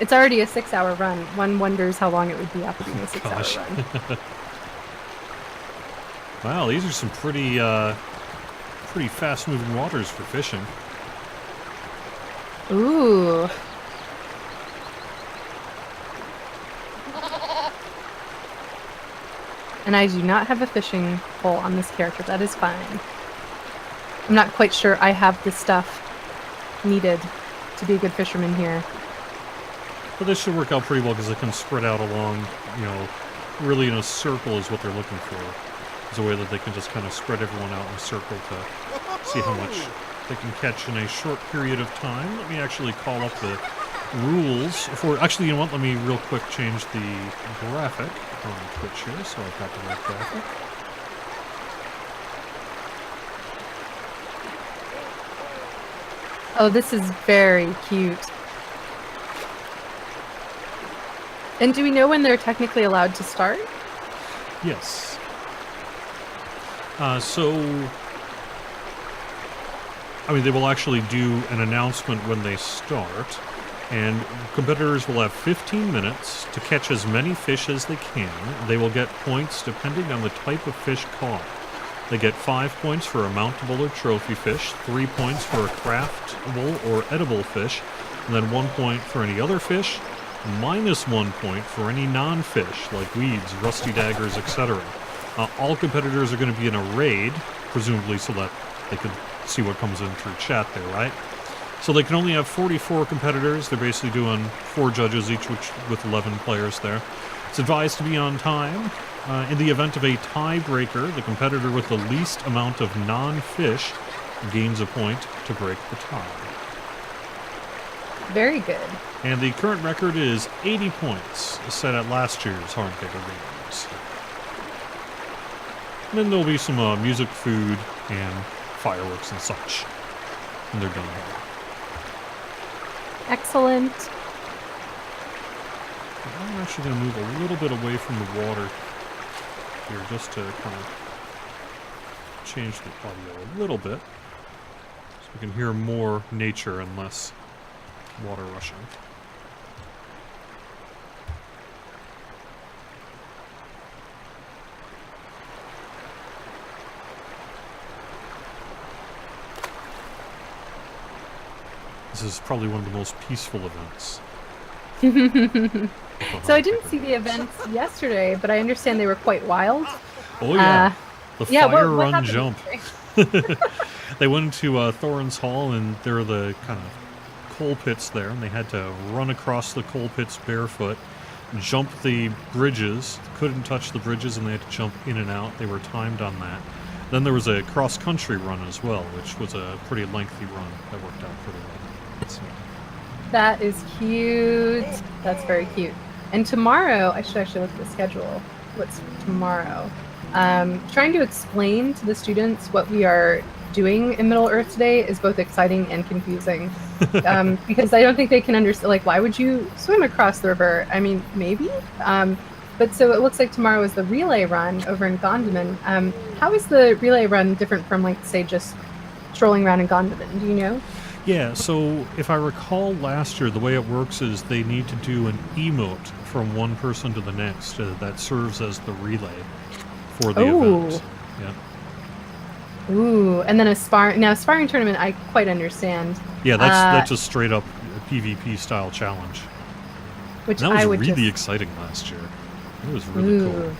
It's already a 6-hour run. One wonders how long it would be after being a 6-hour Gosh. run. Wow, these are some pretty fast-moving waters for fishing. Ooh. And I do not have a fishing pole on this character. That is fine. I'm not quite sure I have the stuff needed to be a good fisherman here. But this should work out pretty well because it can spread out along, really in a circle is what they're looking for. There's a way that they can just kind of spread everyone out in a circle to see how much they can catch in a short period of time. Let me actually call up the rules for... Actually, you know what? Let me real quick change the graphic on Twitch here so I've got the right graphic. Oh, this is very cute. And do we know when they're technically allowed to start? Yes. They will actually do an announcement when they start, and competitors will have 15 minutes to catch as many fish as they can. They will get points depending on the type of fish caught. They get 5 points for a mountable or trophy fish, 3 points for a craftable or edible fish, and then 1 point for any other fish, minus 1 point for any non-fish, like weeds, rusty daggers, etc. All competitors are going to be in a raid, presumably so that they can see what comes in through chat there, right? So they can only have 44 competitors. They're basically doing 4 judges each, with 11 players there. It's advised to be on time. In the event of a tiebreaker, the competitor with the least amount of non-fish gains a point to break the tie. Very good. And the current record is 80 points, set at last year's Harnkegger Games. And then there'll be some music, food, and fireworks and such. And they're done here. Excellent. I'm actually going to move a little bit away from the water here just to kind of change the audio a little bit so we can hear more nature and less water rushing. This is probably one of the most peaceful events. So I didn't see the events yesterday, but I understand they were quite wild. Oh yeah, the fire what run jump. They went into Thorin's Hall, and there are the kind of coal pits there, and they had to run across the coal pits barefoot, jump the bridges, couldn't touch the bridges, and they had to jump in and out. They were timed on that. Then there was a cross-country run as well, which was a pretty lengthy run that worked out pretty well. So. That is cute. That's very cute. And tomorrow, I should actually look at the schedule. What's tomorrow? Trying to explain to the students what we are doing in Middle Earth today is both exciting and confusing. Because I don't think they can understand, like, why would you swim across the river? I mean, maybe. But so it looks like tomorrow is the relay run over in Gondoman. How is the relay run different from, like, say, just strolling around in Gondoman? Do you know? Yeah, so if I recall last year, the way it works is they need to do an emote from one person to the next that serves as the relay for the event. Yeah. Ooh, and then a sparring tournament I quite understand. Yeah, that's just straight up a PvP style challenge. Which and that was I would really exciting last year. It was really cool.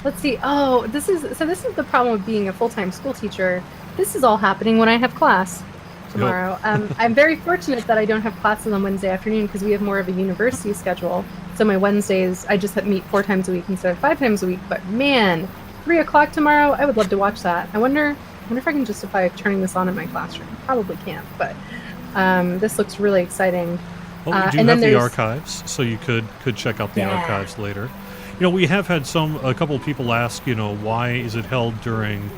Let's see. Oh, this is the problem of being a full-time school teacher. This is all happening when I have class tomorrow. Yep. I'm very fortunate that I don't have classes on Wednesday afternoon because we have more of a university schedule. So my Wednesdays, I just meet 4 times a week instead of 5 times a week. But man, 3 o'clock tomorrow, I would love to watch that. I wonder if I can justify turning this on in my classroom. Probably can't, but this looks really exciting. Well, we do have the archives, so you could check out the archives later. We have had a couple of people ask, why is it held during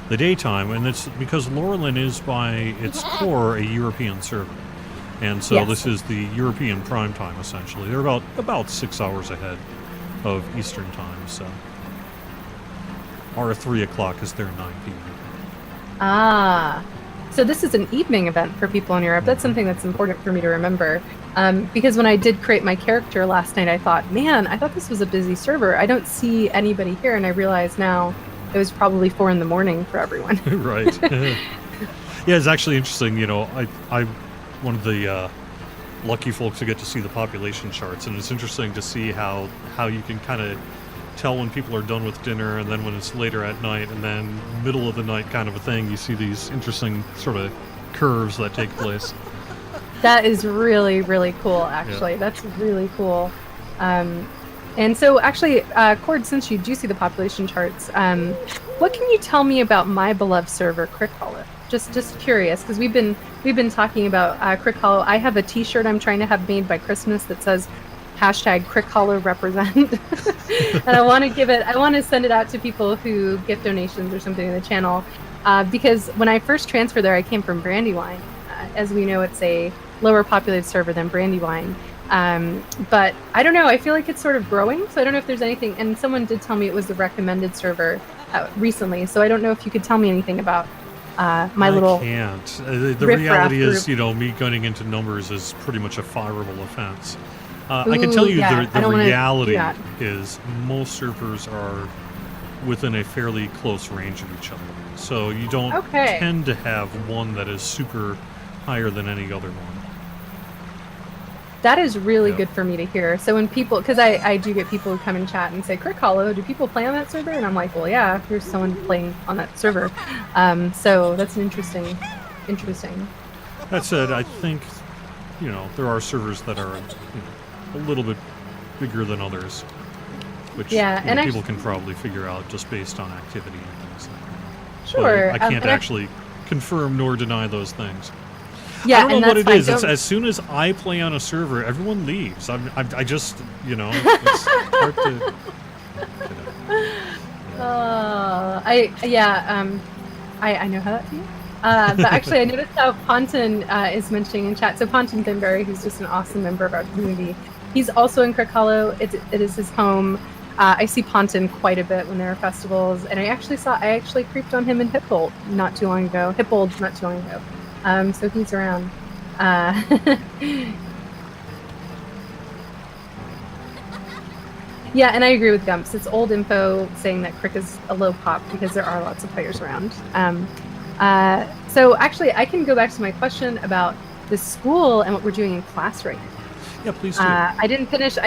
the daytime? And it's because Laurelin is by its core a European server. And so this is the European prime time, essentially. They're about 6 hours ahead of Eastern time, so our 3 o'clock is their 9 p.m. Ah, So this is an evening event for people in Europe. That's something that's important for me to remember. Because when I did create my character last night, I thought, man, I thought this was a busy server. I don't see anybody here. And I realize now it was probably 4 a.m. for everyone. Right. Yeah, it's actually interesting. You know, I'm one of the lucky folks to get to see the population charts, and it's interesting to see how you can kind of tell when people are done with dinner, and then when it's later at night, and then middle of the night kind of a thing, you see these interesting sort of curves that take place. That is really, really cool, actually. Yeah. That's really cool. And so actually, Cord, since you do see the population charts, what can you tell me about my beloved server, Crick Hollow? Just curious, because we've been talking about Crick Hollow. I have a T-shirt I'm trying to have made by Christmas that says #Crick Hollow represent, and I want to send it out to people who give donations or something to the channel, because when I first transferred there, I came from Brandywine. As we know, it's a lower populated server than Brandywine. But I don't know, I feel like it's sort of growing, so I don't know if there's anything, and someone did tell me it was the recommended server recently, so I don't know if you could tell me anything about my little... I can't. The reality is, you know, me going into numbers is pretty much a fireable offense. I can tell you the reality is most servers are within a fairly close range of each other. So you don't tend to have one that is super higher than any other one. That is really good for me to hear. So when people, because I do get people who come and chat and say, Crick Hollow, do people play on that server? And I'm like, well, yeah, there's someone playing on that server. So that's an interesting. That said, I think, you know, there are servers that are, you know, a little bit bigger than others, which people can probably figure out just based on activity and things like that. Sure. But I can't actually confirm nor deny those things. Yeah, I don't know what it is. It's as soon as I play on a server, everyone leaves. I just, you know, it's hard to... You know. I know how that feels. But actually, I noticed how Ponton is mentioning in chat. So Ponton Finberry, who's just an awesome member of our community, he's also in Crick Hollow. It is his home. I see Ponton quite a bit when there are festivals, and I actually creeped on him in Hippold not too long ago. So he's around. Yeah, and I agree with Gumps. It's old info saying that Crick is a low pop because there are lots of players around. So actually, I can go back to my question about the school and what we're doing in class right now. Yeah, please do. I didn't finish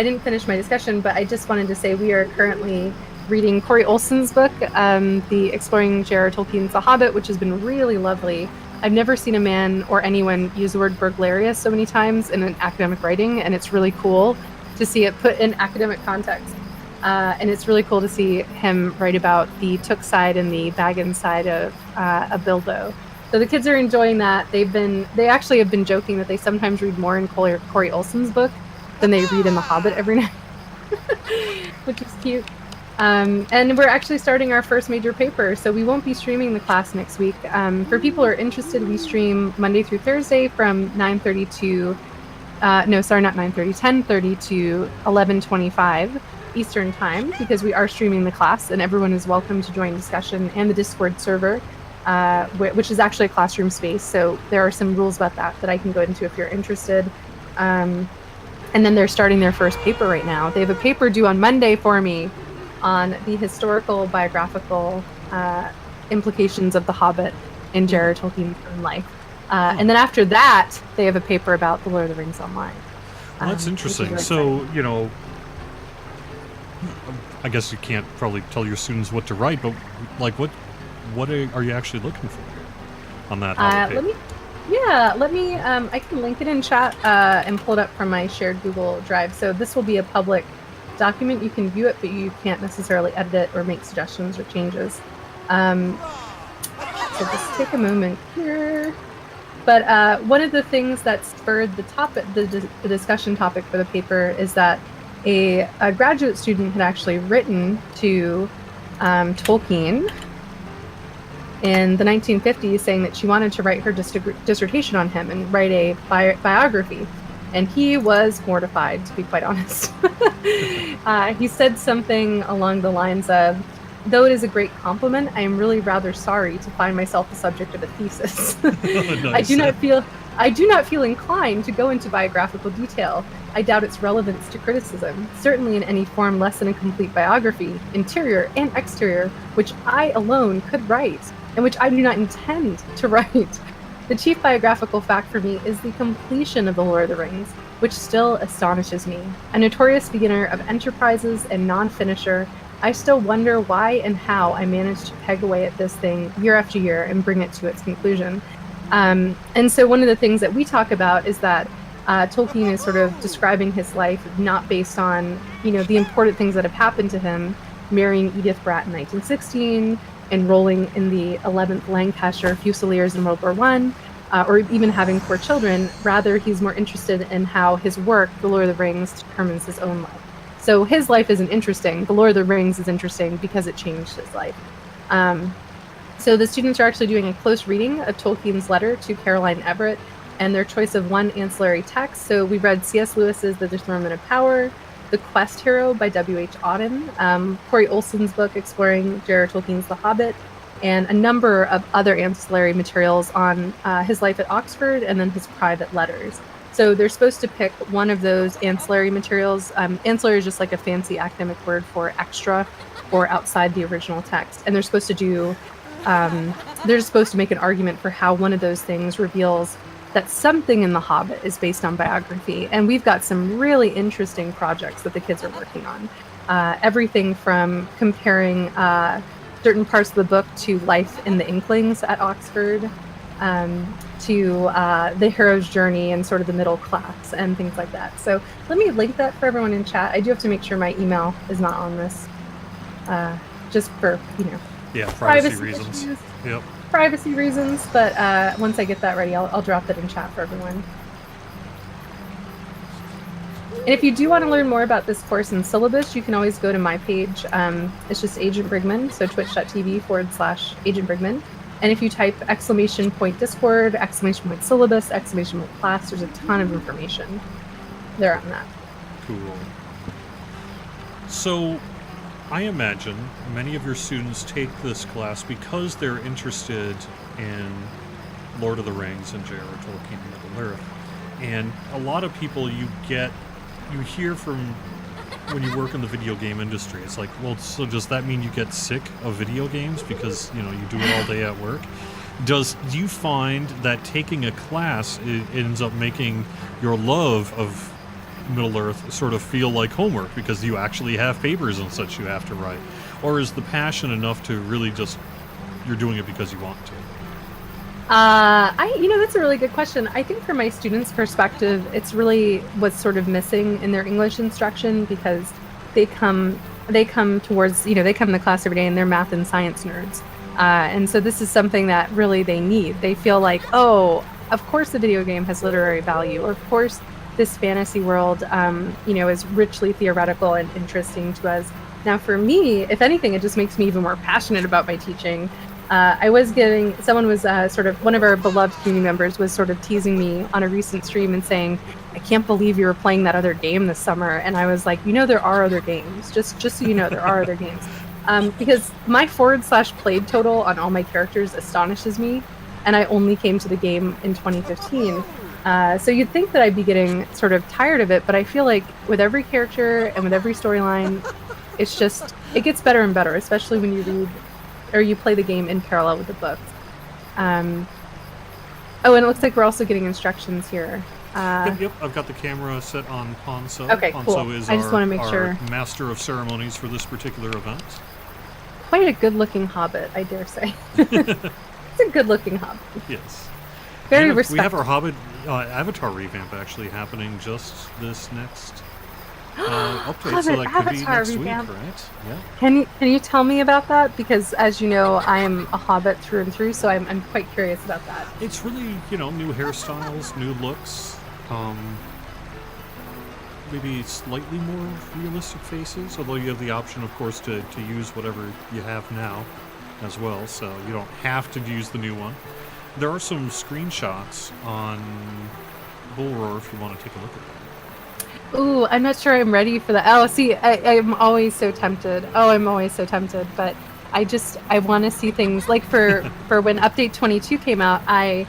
my discussion, but I just wanted to say we are currently reading Corey Olsen's book, The Exploring J.R.R. Tolkien's The Hobbit, which has been really lovely. I've never seen a man or anyone use the word burglarious so many times in an academic writing, and it's really cool to see it put in academic context. And it's really cool to see him write about the Took side and the Baggins side of Bilbo. So the kids are enjoying that. They actually have been joking that they sometimes read more in Corey Olsen's book than they read in The Hobbit every night, which is cute. And we're actually starting our first major paper, so we won't be streaming the class next week. For people who are interested, we stream Monday through Thursday from 10:30 to 11:25 Eastern Time, because we are streaming the class, and everyone is welcome to join discussion and the Discord server, which is actually a classroom space. So there are some rules about that I can go into if you're interested. And then they're starting their first paper right now. They have a paper due on Monday for me on the historical biographical implications of The Hobbit in J.R.R. Tolkien's own life. And then after that, they have a paper about The Lord of the Rings Online. Well, that's interesting. So, you know, I guess you can't probably tell your students what to write, but like what are you actually looking for on that paper? I can link it in chat and pull it up from my shared Google Drive. So this will be a public document. You can view it, but you can't necessarily edit it or make suggestions or changes. So just take a moment here. But one of the things that spurred the discussion topic for the paper is that a graduate student had actually written to Tolkien in the 1950s saying that she wanted to write her dissertation on him and write a biography. And he was mortified, to be quite honest. He said something along the lines of, though it is a great compliment, I am really rather sorry to find myself the subject of a thesis. I Nice. do not feel inclined to go into biographical detail. I doubt its relevance to criticism, certainly in any form less than a complete biography, interior and exterior, which I alone could write, and which I do not intend to write. The chief biographical fact for me is the completion of The Lord of the Rings, which still astonishes me. A notorious beginner of enterprises and non-finisher, I still wonder why and how I managed to peg away at this thing year after year and bring it to its conclusion. And so one of the things that we talk about is that Tolkien is sort of describing his life not based on, the important things that have happened to him, marrying Edith Bratt in 1916, enrolling in the 11th Lancashire Fusiliers in World War I, or even having 4 children. Rather, he's more interested in how his work, The Lord of the Rings, determines his own life. So his life isn't interesting. The Lord of the Rings is interesting because it changed his life. So the students are actually doing a close reading of Tolkien's letter to Caroline Everett and their choice of one ancillary text. So we read C.S. Lewis's The Dethronement of Power, The Quest Hero by W.H. Auden, Corey Olsen's book exploring J.R.R. Tolkien's The Hobbit, and a number of other ancillary materials on his life at Oxford and then his private letters. So they're supposed to pick one of those ancillary materials. Ancillary is just like a fancy academic word for extra or outside the original text. And they're supposed to make an argument for how one of those things reveals that something in The Hobbit is based on biography. And we've got some really interesting projects that the kids are working on. Everything from comparing certain parts of the book to life in the Inklings at Oxford, to the hero's journey and sort of the middle class and things like that. So let me link that for everyone in chat. I do have to make sure my email is not on this, just for, privacy reasons. Issues. Yep. Privacy reasons, but once I get that ready, I'll drop that in chat for everyone. And if you do want to learn more about this course and syllabus, you can always go to my page. It's just Agent Brigman, so twitch.tv/Agent Brigman. And if you type !Discord, !syllabus, !class, there's a ton of information there on that. Cool. So, I imagine many of your students take this class because they're interested in Lord of the Rings and J.R.R. Tolkien and Middle-earth. And a lot of people you hear from when you work in the video game industry. It's like, well, so does that mean you get sick of video games because, you do it all day at work? Do you find that taking a class ends up making your love of Middle-earth sort of feel like homework because you actually have papers and such you have to write? Or is the passion enough to really just, you're doing it because you want to? That's a really good question. I think from my students' perspective, it's really what's sort of missing in their English instruction because they come towards, they come to class every day and they're math and science nerds. And so this is something that really they need. They feel like, oh, of course the video game has literary value, or of course this fantasy world, is richly theoretical and interesting to us. Now for me, if anything, it just makes me even more passionate about my teaching. Someone was one of our beloved community members was sort of teasing me on a recent stream and saying, I can't believe you were playing that other game this summer. And I was like, there are other games. Just so you know, there are other games. Because my /played total on all my characters astonishes me. And I only came to the game in 2015. So you'd think that I'd be getting sort of tired of it, but I feel like with every character and with every storyline, it gets better and better, especially when you read or you play the game in parallel with the book. And it looks like we're also getting instructions here. Yep. I've got the camera set on Ponso. Okay, Ponso cool. is I just want to make our sure. master of ceremonies for this particular event. Quite a good-looking hobbit, I dare say. It's a good-looking hobbit. Yes. Very respectful. We have respectful. our Hobbit Avatar revamp actually happening just this next update, so that could be next revamp. week, right? Yeah. Can you tell me about that? Because as you know, I am a hobbit through and through, so I'm quite curious about that. It's really, new hairstyles, new looks, maybe slightly more realistic faces, although you have the option, of course, to use whatever you have now as well, so you don't have to use the new one. There are some screenshots on Bullroar if you want to take a look at that. Ooh, I'm not sure I'm ready for that. Oh, see, I'm always so tempted. But I want to see things like for when update 22 came out. I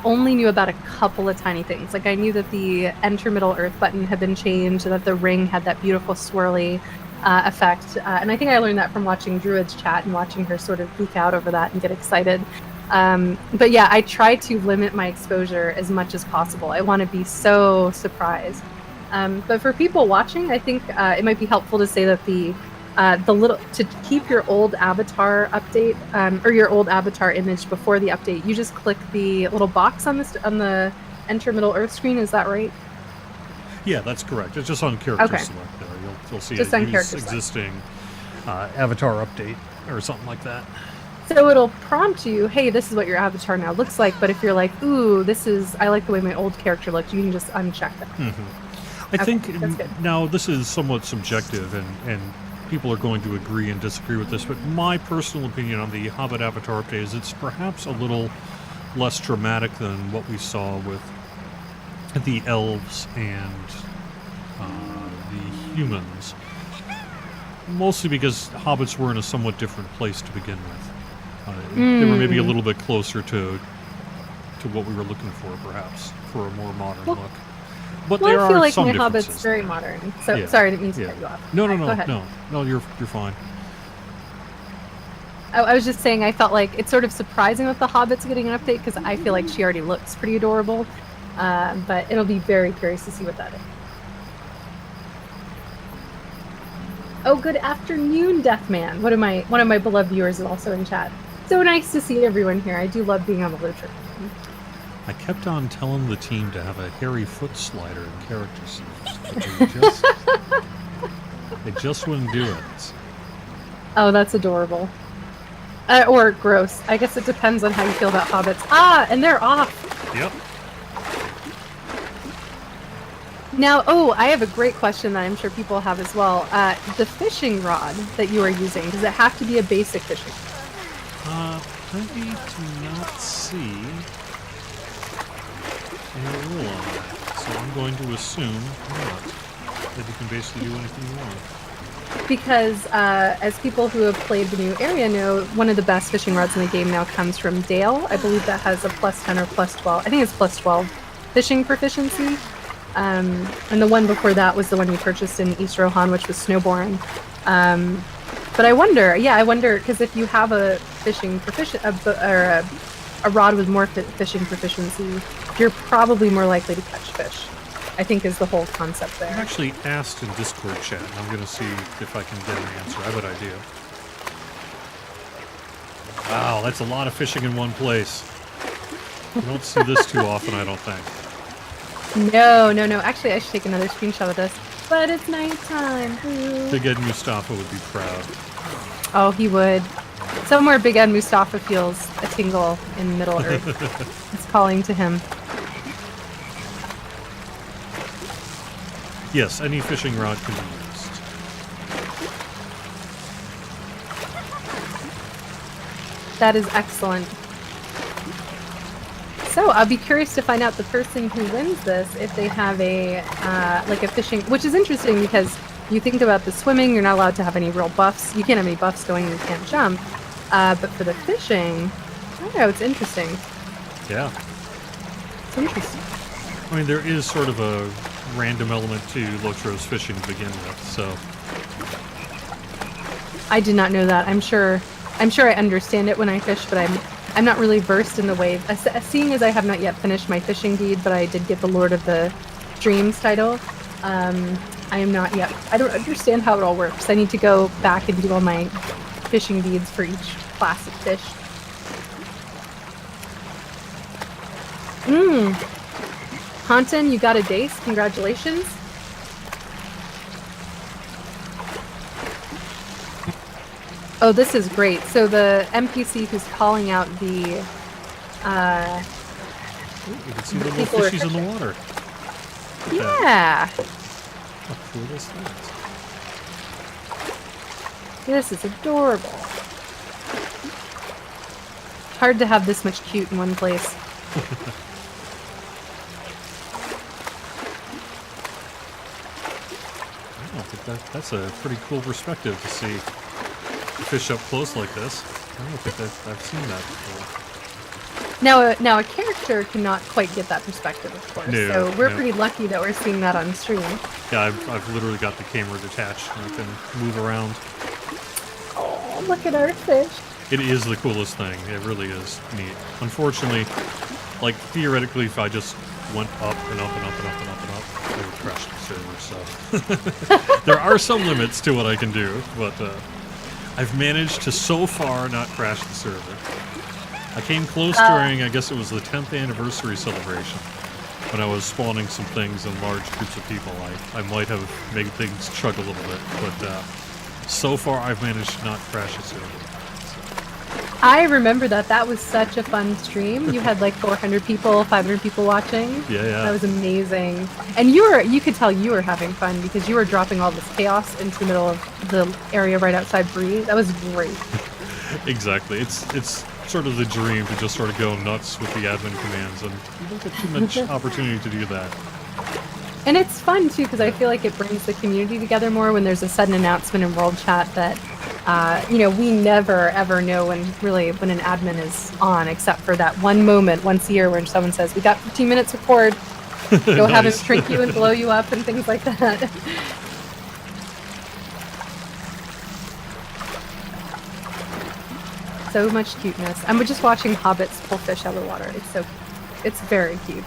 only knew about a couple of tiny things. Like I knew that the enter Middle Earth button had been changed, and that the ring had that beautiful swirly effect. And I think I learned that from watching Druid's chat and watching her sort of geek out over that and get excited. But yeah, I try to limit my exposure as much as possible. I want to be so surprised. But for people watching, I think it might be helpful to say that the little to keep your old avatar update or your old avatar image before the update, you just click the little box on the Enter Middle Earth screen. Is that right? Yeah, that's correct. It's just on character Okay. select there. You'll see Just a on use character select. existing avatar update or something like that. So it'll prompt you, hey, this is what your avatar now looks like. But if you're like, ooh, I like the way my old character looks, you can just uncheck that. I think that's good. now this is somewhat subjective, and people are going to agree and disagree with this, but my personal opinion on the Hobbit avatar update is it's perhaps a little less dramatic than what we saw with the elves and the humans. Mostly because hobbits were in a somewhat different place to begin with. They were maybe a little bit closer to what we were looking for, perhaps, for a more modern look. But Well, there I feel are like some my differences. Hobbit's very modern. So Yeah. sorry, I didn't mean to Yeah. cut you off. No, Go ahead. no, you're fine. I was just saying I felt like it's sort of surprising that the Hobbit's getting an update because I feel like she already looks pretty adorable. But it'll be very curious to see what that is. Oh, good afternoon, Deathman. One of my beloved viewers is also in chat. So nice to see everyone here. I do love being on the Lucher. I kept on telling the team to have a hairy foot slider in character select, but they just wouldn't do it. Oh, that's adorable. Or gross. I guess it depends on how you feel about hobbits. Ah, and they're off. Yep. Now, I have a great question that I'm sure people have as well. The fishing rod that you are using, does it have to be a basic fishing rod? Privy to not see a rule on that, so I'm going to assume not. That you can basically do anything you want. Because as people who have played the new area know, one of the best fishing rods in the game now comes from Dale. I believe that has a plus 10 or plus 12. I think it's plus 12 fishing proficiency. And the one before that was the one we purchased in East Rohan, which was Snowborn. But I wonder, because if you have a fishing or a rod with more fishing proficiency, you're probably more likely to catch fish. I think is the whole concept there. I've actually asked in Discord chat, and I'm going to see if I can get an answer. I have an idea. Wow, that's a lot of fishing in one place. You don't see this too often, I don't think. No. Actually, I should take another screenshot of this. But it's nighttime. Big Ed Mustafa would be proud. Oh, he would. Somewhere Big Ed Mustafa feels a tingle in Middle Earth. It's calling to him. Yes, any fishing rod can be used. That is excellent. So I'll be curious to find out the person who wins this if they have a like a fishing, which is interesting because you think about the swimming, you're not allowed to have any real buffs. You can't have any buffs going, you can't jump. But for the fishing, I don't know, it's interesting. Yeah. It's interesting. I mean, there is sort of a random element to Lotro's fishing to begin with, so... I did not know that. I'm sure I understand it when I fish, but I'm not really versed in the way. Seeing as I have not yet finished my fishing deed, but I did get the Lord of the Dreams title. I am not yet. I don't understand how it all works. I need to go back and do all my fishing deeds for each class of fish. Haunton, you got a dace. Congratulations. Oh, this is great. So the NPC who's calling out the Ooh, you can see the little people are fishies in the water. Look at that. yeah, How cool is that? this is adorable. Hard to have this much cute in one place. I think that's a pretty cool perspective to see. fish up close like this. I don't think I've seen that before. Now a character cannot quite get that perspective, of course. No, so we're no. pretty lucky that we're seeing that on stream. Yeah, I've literally got the camera detached and I can move around. Oh, look at our fish. It is the coolest thing. It really is neat. Unfortunately, like theoretically, if I just went up and up and up and up and up and up, it would crash the server. So there are some limits to what I can do, but I've managed to so far not crash the server. I came close during, I guess it was the 10th anniversary celebration, when I was spawning some things in large groups of people. I might have made things chug a little bit, but so far I've managed to not crash the server. I remember that. That was such a fun stream. You had like 400 people, 500 people watching. Yeah. That was amazing. And you could tell you were having fun because you were dropping all this chaos into the middle of the area right outside Bree. That was great. Exactly. It's sort of the dream to just sort of go nuts with the admin commands, and you don't get too much opportunity to do that. And it's fun too because I feel like it brings the community together more when there's a sudden announcement in World Chat that we never ever know when an admin is on, except for that one moment once a year when someone says, "We got 15 minutes of cord, go have him shrink you and blow you up," and things like that. So much cuteness. I'm just watching hobbits pull fish out of the water. It's very cute.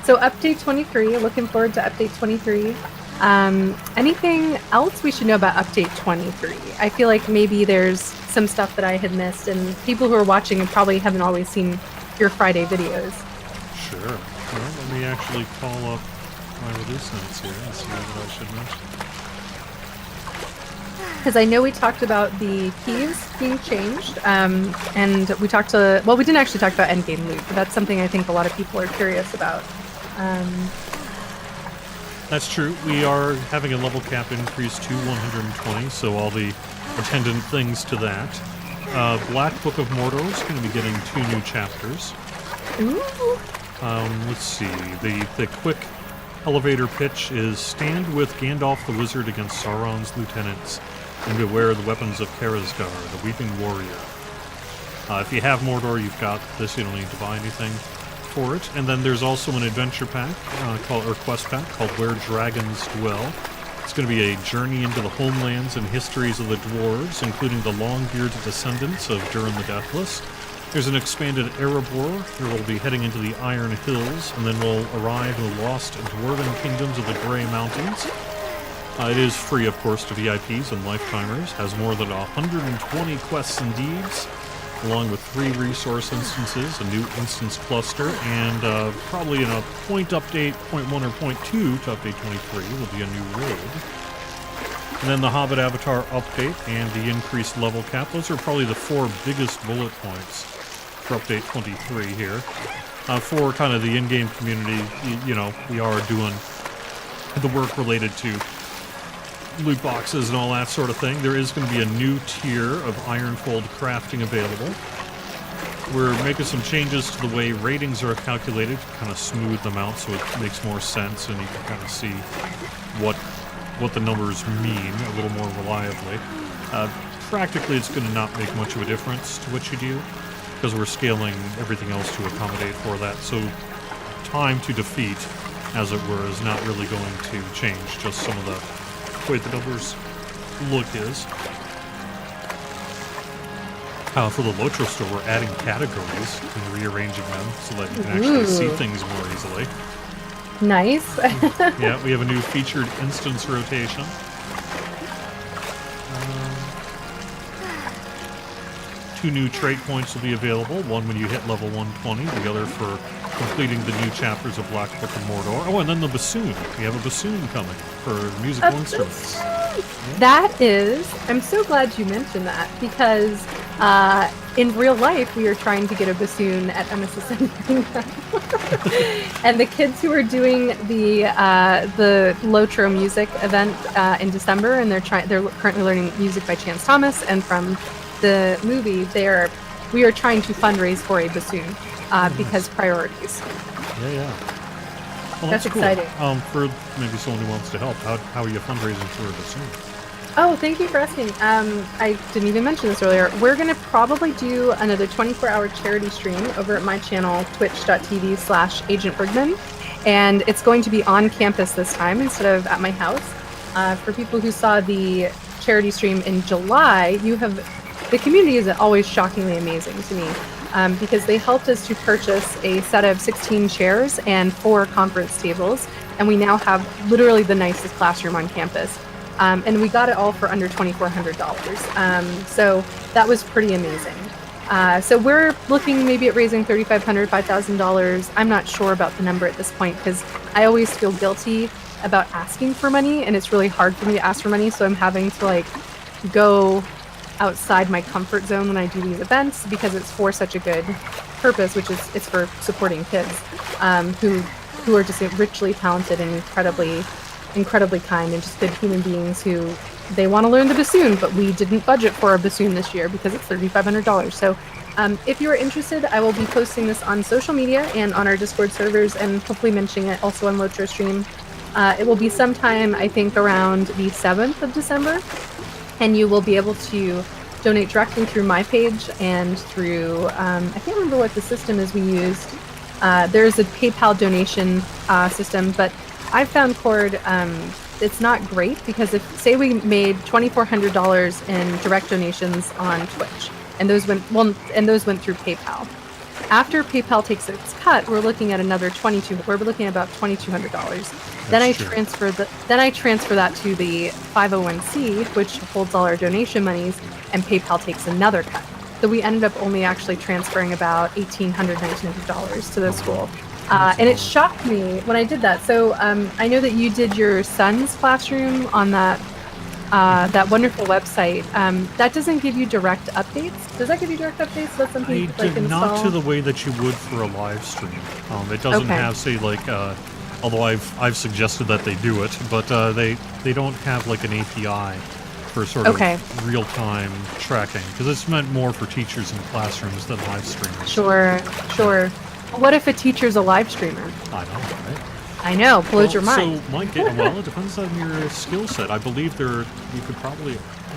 So update 23, looking forward to update 23. Anything else we should know about update 23? I feel like maybe there's some stuff that I had missed, and people who are watching and probably haven't always seen your Friday videos. Sure. Well, let me actually call up my release notes here and see what I should mention. Because I know we talked about the keys being changed, and we didn't actually talk about endgame loot, but that's something I think a lot of people are curious about. That's true. We are having a level cap increase to 120, so all the attendant things to that. Black Book of Mordor is going to be getting 2 new chapters. Ooh. Let's see. The quick elevator pitch is stand with Gandalf the Wizard against Sauron's lieutenants, and beware the weapons of Karazgar, the Weeping Warrior. If you have Mordor, you've got this. You don't need to buy anything for it. And then there's also an adventure pack, quest pack called Where Dragons Dwell. It's going to be a journey into the homelands and histories of the dwarves, including the long-bearded descendants of Durin the Deathless. There's an expanded Erebor, where we'll be heading into the Iron Hills, and then we'll arrive in the lost dwarven kingdoms of the Grey Mountains. It is free, of course, to VIPs and Lifetimers, has more than 120 quests and deeds, along with 3 resource instances, a new instance cluster, and probably in a point update, point 1 or point 2 to update 23, will be a new raid. And then the Hobbit Avatar update and the increased level cap. Those are probably the 4 biggest bullet points for update 23 here. For kind of the in-game community, we are doing the work related to loot boxes and all that sort of thing. There is going to be a new tier of Ironfold crafting available. We're making some changes to the way ratings are calculated to kind of smooth them out so it makes more sense and you can kind of see what the numbers mean a little more reliably. Practically, it's going to not make much of a difference to what you do because we're scaling everything else to accommodate for that. So time to defeat, as it were, is not really going to change. Just some of the way the numbers look is. For the Lotro store, we're adding categories and rearranging them so that you can actually see things more easily. Nice. Yeah, we have a new featured instance rotation. 2 new trait points will be available, one when you hit level 120, the other for completing the new chapters of Black Book of Mordor. Oh, and then the bassoon. We have a bassoon coming for musical instruments. That is, I'm so glad you mentioned that because in real life we are trying to get a bassoon at MSSN. And the kids who are doing the Lotro music event in December, and they're currently learning music by Chance Thomas, and from the movie, we are trying to fundraise for a bassoon because priorities. Yeah. Well, that's cool. exciting. For maybe someone who wants to help, how are you fundraising for a bassoon? Oh, thank you for asking. I didn't even mention this earlier. We're going to probably do another 24-hour charity stream over at my channel, twitch.tv/Agent Bergman. And it's going to be on campus this time instead of at my house. For people who saw the charity stream in July, the community is always shockingly amazing to me because they helped us to purchase a set of 16 chairs and 4 conference tables. And we now have literally the nicest classroom on campus. And we got it all for under $2,400. So that was pretty amazing. So we're looking maybe at raising $3,500, $5,000. I'm not sure about the number at this point because I always feel guilty about asking for money, and it's really hard for me to ask for money. So I'm having to go outside my comfort zone when I do these events because it's for such a good purpose, which is it's for supporting kids who are just richly talented and incredibly kind and just good human beings who they want to learn the bassoon, but we didn't budget for a bassoon this year because it's $3,500. So if you're interested, I will be posting this on social media and on our Discord servers and hopefully mentioning it also on Lotro Stream. It will be sometime, I think, around the 7th of December, and you will be able to donate directly through my page and through, I can't remember what the system is we used. There's a PayPal donation system, but I've found Cord, it's not great because if, say we made $2,400 in direct donations on Twitch, and those went through PayPal. After PayPal takes its cut, we're looking at another we're looking at about $2,200. Then I transfer that to the 501c, which holds all our donation monies, and PayPal takes another cut. So we ended up only actually transferring about $1,800, $1,900 to the school. And it shocked me when I did that. So I know that you did your son's classroom on that wonderful website. That doesn't give you direct updates. Does that give you direct updates? That's something you could install? Not to the way that you would for a live stream. It doesn't have, say, although I've suggested that they do it, but they don't have an API for sort of real-time tracking because it's meant more for teachers in classrooms than live streamers. Sure. What if a teacher's a live streamer? I know, right? I know, blows your mind. So, it depends on your skill set. I believe I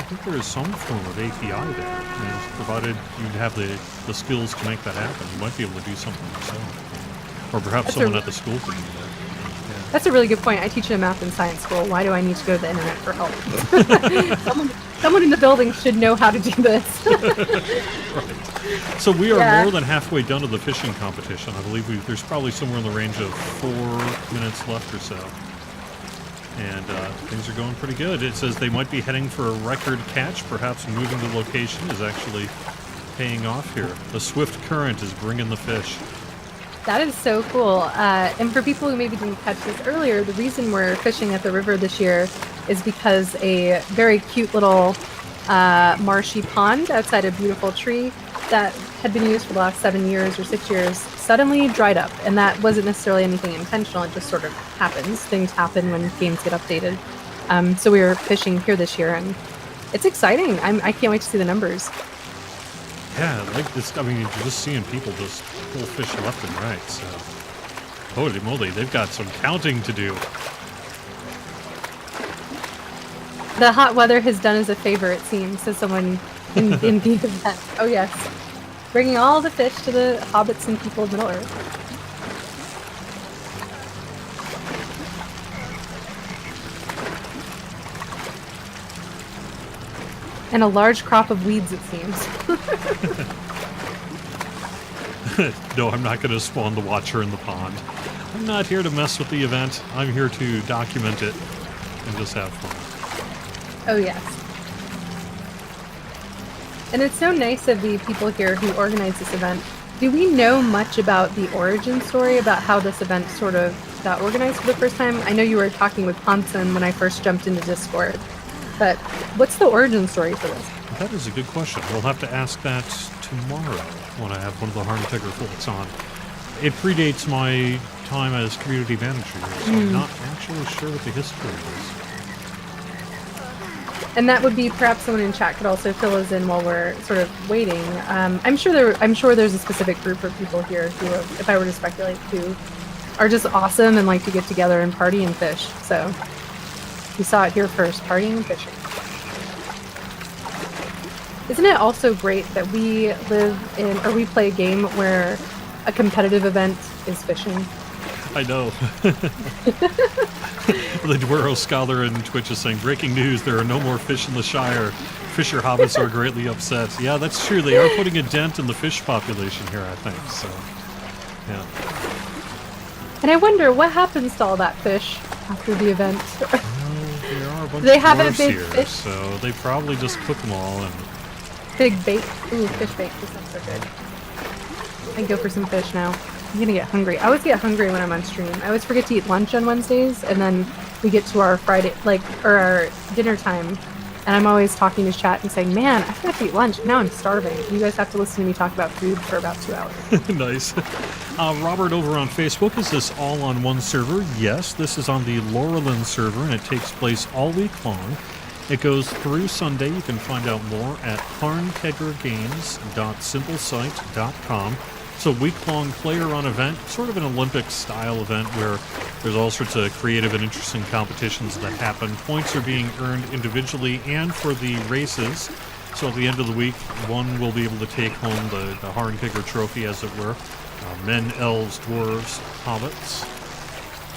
think there is some form of API there. Provided you have the skills to make that happen, you might be able to do something yourself. Or perhaps someone at the school could do that. Yeah. That's a really good point. I teach in a math and science school. Why do I need to go to the internet for help? Someone in the building should know how to do this. Right. So we are more than halfway done to the fishing competition. I believe there's probably somewhere in the range of 4 minutes left or so. And things are going pretty good. It says they might be heading for a record catch. Perhaps moving the location is actually paying off here. The swift current is bringing the fish. That is so cool. And for people who maybe didn't catch this earlier, the reason we're fishing at the river this year is because a very cute little marshy pond outside a beautiful tree that had been used for the last 7 years or 6 years suddenly dried up. And that wasn't necessarily anything intentional. It just sort of happens. Things happen when games get updated. So we were fishing here this year, and it's exciting. I can't wait to see the numbers. Yeah, you're just seeing people just pull fish left and right, so... Holy moly, they've got some counting to do. The hot weather has done us a favor, it seems, says someone in the event. Oh, yes. Bringing all the fish to the hobbits and people of Middle-earth. And a large crop of weeds, it seems. No, I'm not going to spawn the Watcher in the pond. I'm not here to mess with the event. I'm here to document it and just have fun. Oh, yes. And it's so nice of the people here who organized this event. Do we know much about the origin story, about how this event sort of got organized for the first time? I know you were talking with Ponson when I first jumped into Discord. But what's the origin story for this? That is a good question. We'll have to ask that tomorrow when I have one of the Harnkegger folks on. It predates my time as community manager, so I'm not actually sure what the history is. And that would be perhaps someone in chat could also fill us in while we're sort of waiting. I'm sure there's a specific group of people here who, if I were to speculate, who are just awesome and like to get together and party and fish. So you saw it here first, partying and fishing. Isn't it also great that we we play a game where a competitive event is fishing? I know. The Duero Scholar in Twitch is saying, breaking news, there are no more fish in the Shire. Fisher hobbits are greatly upset. Yeah, that's true. They are putting a dent in the fish population here, I think. So, yeah. And I wonder what happens to all that fish after the event. Well, there are a bunch They of have a dwarves big here, fish? so they probably just cook them all. And Big bait. Ooh, fish bait. This sounds so good. I can go for some fish now. I'm gonna get hungry. I always get hungry when I'm on stream. I always forget to eat lunch on Wednesdays, and then we get to our Friday, or our dinner time, and I'm always talking to chat and saying, man, I forgot to eat lunch. Now I'm starving. You guys have to listen to me talk about food for about 2 hours. Nice. Robert over on Facebook, is this all on one server? Yes, this is on the Laurelin server, and it takes place all week long. It goes through Sunday. You can find out more at harnkeggergames.simplesite.com. It's a week-long player-run event, sort of an Olympic-style event where there's all sorts of creative and interesting competitions that happen. Points are being earned individually and for the races. So at the end of the week, one will be able to take home the Harnkegger trophy, as it were. Men, elves, dwarves, hobbits.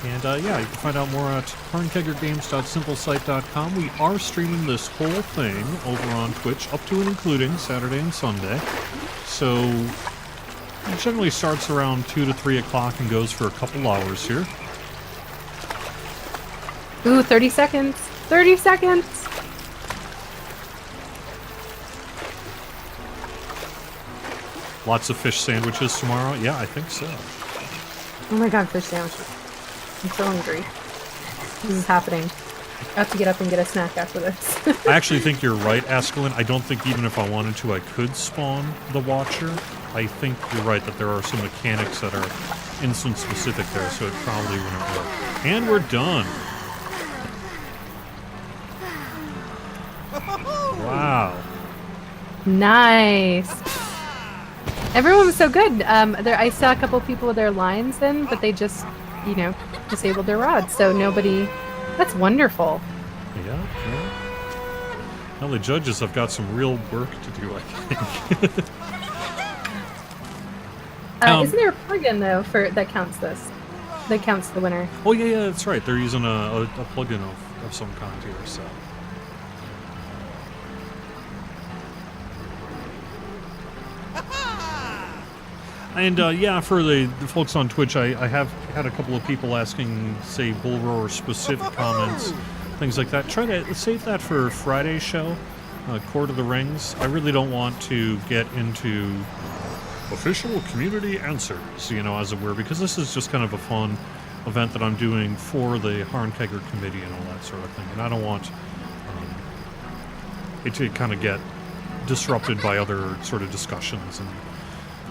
And yeah, you can find out more at harnkeggergames.simplesite.com. We are streaming this whole thing over on Twitch, up to and including Saturday and Sunday. So it generally starts around 2 to 3 o'clock and goes for a couple hours here. Ooh, 30 seconds. 30 seconds! Lots of fish sandwiches tomorrow? Yeah, I think so. Oh my god, fish sandwiches. I'm so hungry. This is happening. I have to get up and get a snack after this. I actually think you're right, Askelin. I don't think even if I wanted to, I could spawn the Watcher. I think you're right that there are some mechanics that are instance-specific there, so it probably wouldn't work. And we're done. Wow. Nice. Everyone was so good. I saw a couple people with their lines in, but they just, disabled their rods, so nobody... That's wonderful. Yeah. Well, the judges have got some real work to do, I think. Isn't there a plugin, though, that counts this? That counts the winner? Oh, yeah, that's right. They're using a plugin of some kind here, so... And yeah, for the folks on Twitch, I have had a couple of people asking, say, bull roar specific comments, things like that. Try to save that for Friday's show, Court of the Rings. I really don't want to get into official community answers, as it were, because this is just kind of a fun event that I'm doing for the Harnkegger committee and all that sort of thing. And I don't want it to kind of get disrupted by other sort of discussions and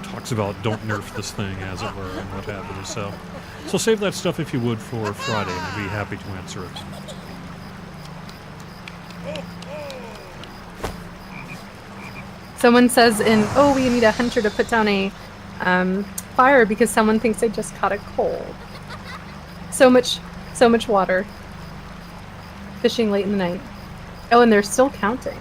talks about don't nerf this thing, as it were, and what have you. So save that stuff if you would for Friday, and I'd be happy to answer it. Someone says we need a hunter to put down a fire because someone thinks they just caught a cold. So much water. Fishing late in the night. Oh, and they're still counting.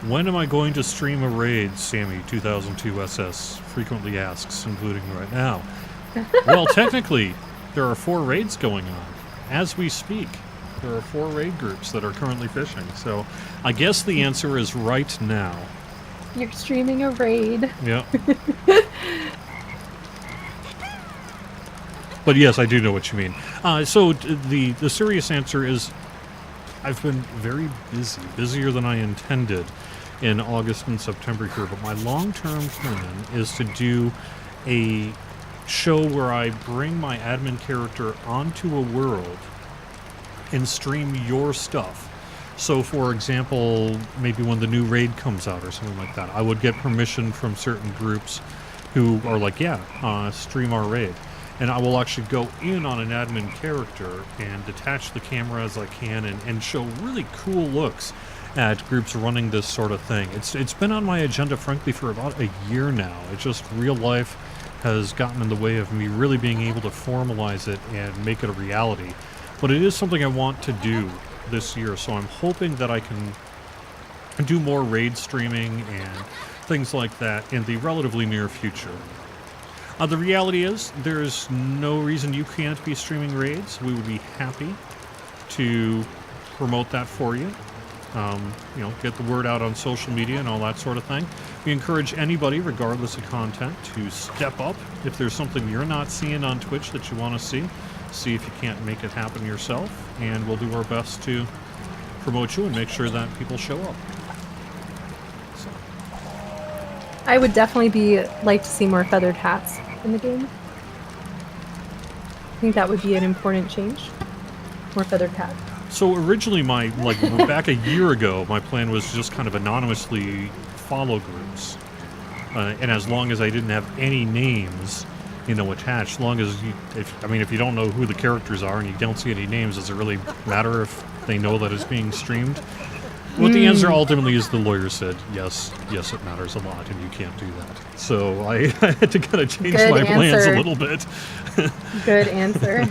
When am I going to stream a raid, Sammy 2002 SS frequently asks, including right now. Well, technically, there are 4 raids going on. As we speak, there are 4 raid groups that are currently fishing. So I guess the answer is right now. You're streaming a raid. Yeah. But yes, I do know what you mean. So the serious answer is I've been very busy, busier than I intended in August and September here, but my long-term plan is to do a show where I bring my admin character onto a world and stream your stuff. So, for example, maybe when the new raid comes out or something like that, I would get permission from certain groups who are like, stream our raid. And I will actually go in on an admin character and detach the camera as I can and show really cool looks at groups running this sort of thing. It's been on my agenda, frankly, for about a year now. It's just real life has gotten in the way of me really being able to formalize it and make it a reality. But it is something I want to do this year, so I'm hoping that I can do more raid streaming and things like that in the relatively near future. The reality is, there's no reason you can't be streaming raids. We would be happy to promote that for you. Get the word out on social media and all that sort of thing. We encourage anybody, regardless of content, to step up. If there's something you're not seeing on Twitch that you want to see if you can't make it happen yourself, and we'll do our best to promote you and make sure that people show up. So. I would definitely like to see more feathered hats in the game. I think that would be an important change. More feathered hats. So originally back a year ago, my plan was just kind of anonymously follow groups. And as long as I didn't have any names, attached, as long as if you don't know who the characters are and you don't see any names, does it really matter if they know that it's being streamed? Well, the answer ultimately is the lawyer said, yes, it matters a lot, and you can't do that. So I had to kind of change my plans a little bit. Good answer.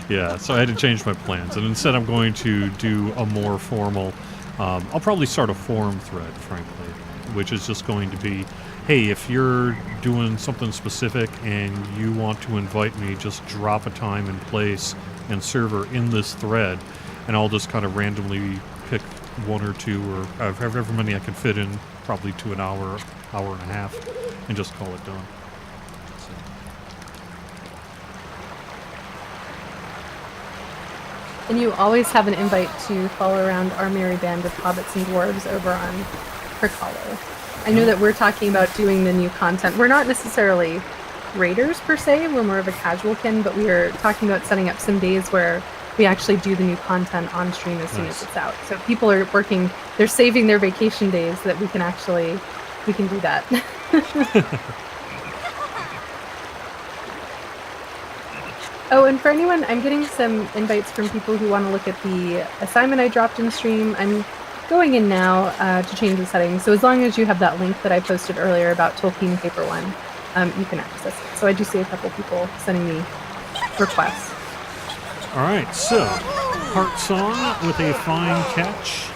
Yeah, so I had to change my plans. And instead I'm going to do a more formal, I'll probably start a forum thread, frankly, which is just going to be, hey, if you're doing something specific and you want to invite me, just drop a time and place and server in this thread, and I'll just kind of randomly pick one or two, or however many I can fit in, probably to an hour and a half, and just call it done. And you always have an invite to follow around our merry band of hobbits and dwarves over on Crick Hollow. I know that we're talking about doing the new content. We're not necessarily raiders per se, we're more of a casual kin, but we are talking about setting up some days where we actually do the new content on stream as soon as it's out. So people are working, they're saving their vacation days so that we can do that. Oh, and for anyone, I'm getting some invites from people who want to look at the assignment I dropped in stream. I'm going in now to change the settings. So as long as you have that link that I posted earlier about Tolkien Paper 1, you can access it. So I do see a couple people sending me requests. All right, so Heart Song with a fine catch.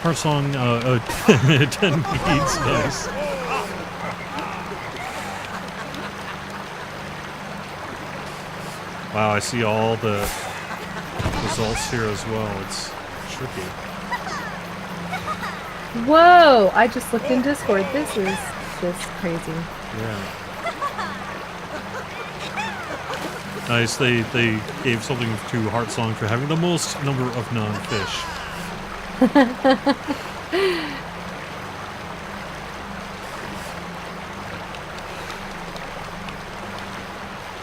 Heart Song, 10 beads, nice. Wow, I see all the results here as well. It's tricky. Whoa! I just looked in Discord. This is crazy. Yeah. Nice. They gave something to Heart Song for having the most number of non-fish.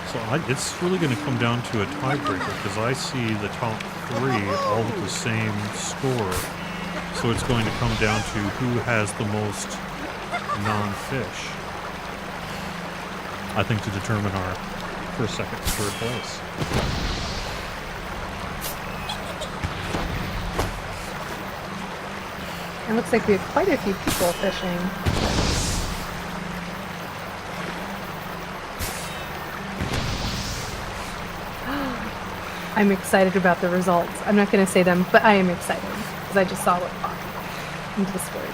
So it's really going to come down to a tiebreaker because I see the top three all with the same score. So it's going to come down to who has the most non-fish, I think, to determine our first, second, and third place. It looks like we have quite a few people fishing. I'm excited about the results. I'm not going to say them, but I am excited because I just saw what popped into Discord.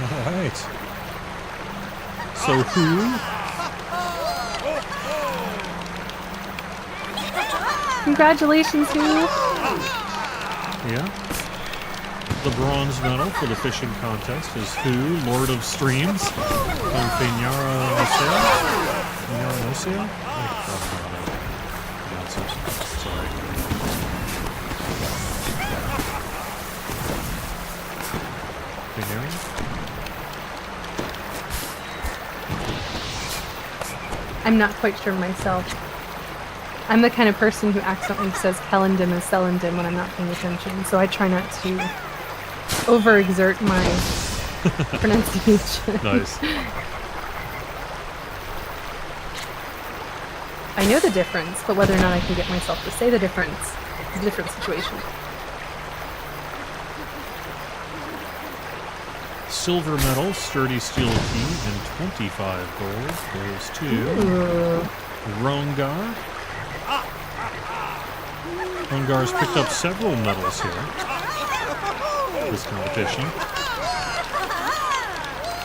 All right. So who? Congratulations, who? Yeah. The bronze medal for the fishing contest is who? Lord of Streams? Fenyara Nosea? Fenyara Nosea? Sorry. Fenyara? I'm not quite sure myself. I'm the kind of person who accidentally says Kellendim as Sellendim when I'm not paying attention, so I try not to overexert my pronunciation. Nice. I know the difference, but whether or not I can get myself to say the difference is a different situation. silver medal, sturdy steel key, and 25 gold goes to Rongar. Rongar's picked up several medals here. This competition.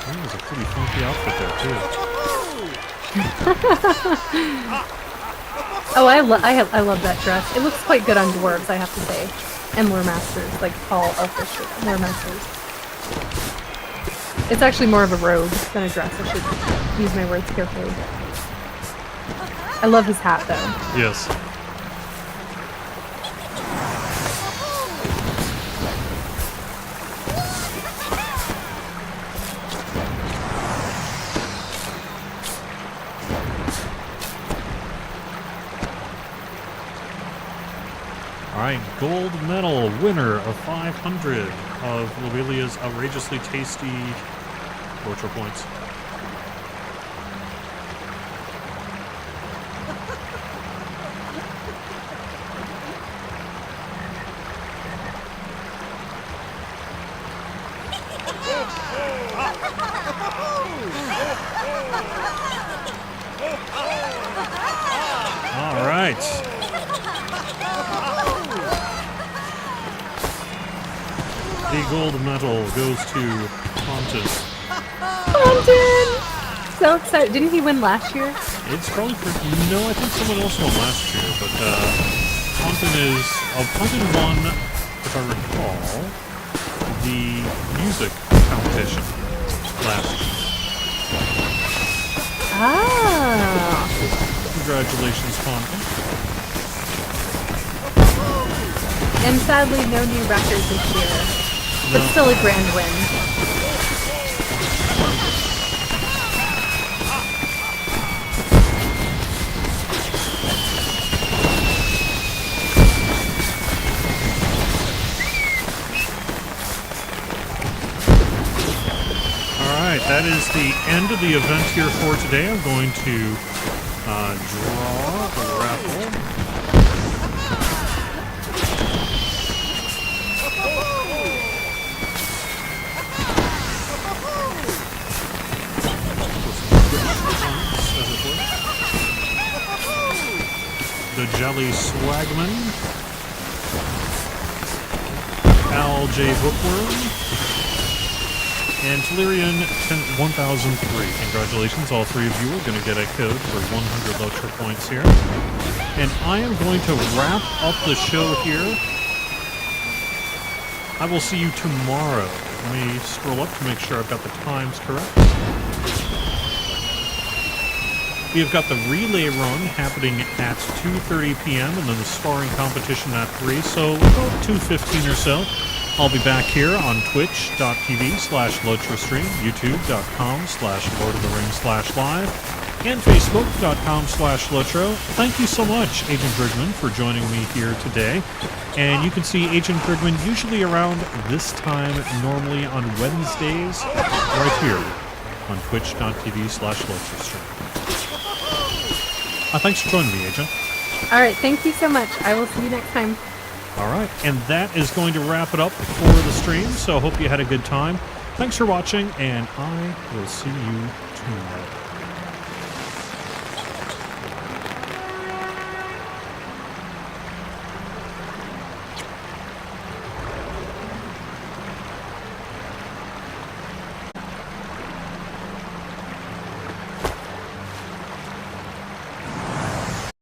That was a pretty funky outfit there, too. Oh, I love that dress. It looks quite good on dwarves, I have to say. And lore masters, like tall elfish lore masters. It's actually more of a robe than a dress. I should use my words carefully. I love his hat, though. Yes. Alright, gold medal winner of 500 of Lobelia's outrageously tasty Lotro points. Alright. The gold medal goes to Taunton. Taunton! So excited. Didn't he win last year? It's probably for... No, I think someone else won last year, but Taunton is... Taunton won, if I recall, the music competition last year. Ah! Congratulations, Taunton. And sadly, no new record this year. But still a grand win. Alright, that is the end of the event here for today. I'm going to draw a raffle. The Jelly Swagman, Al J. Bookworm, and Telerian 1003. Congratulations, all three of you are going to get a code for 100 Lotro points here. And I am going to wrap up the show here. I will see you tomorrow. Let me scroll up to make sure I've got the times correct. We've got the relay run happening at 2:30 p.m. and then the sparring competition at 3. So about 2:15 or so, I'll be back here on twitch.tv/LotroStream, youtube.com/LordOfTheRings/live, and facebook.com/Lotro. Thank you so much, Agent Brigman, for joining me here today. And you can see Agent Brigman usually around this time, normally on Wednesdays, right here on twitch.tv/LotroStream. Thanks for joining me, Agent. All right, thank you so much. I will see you next time. All right, and that is going to wrap it up for the stream, so I hope you had a good time. Thanks for watching, and I will see you tomorrow.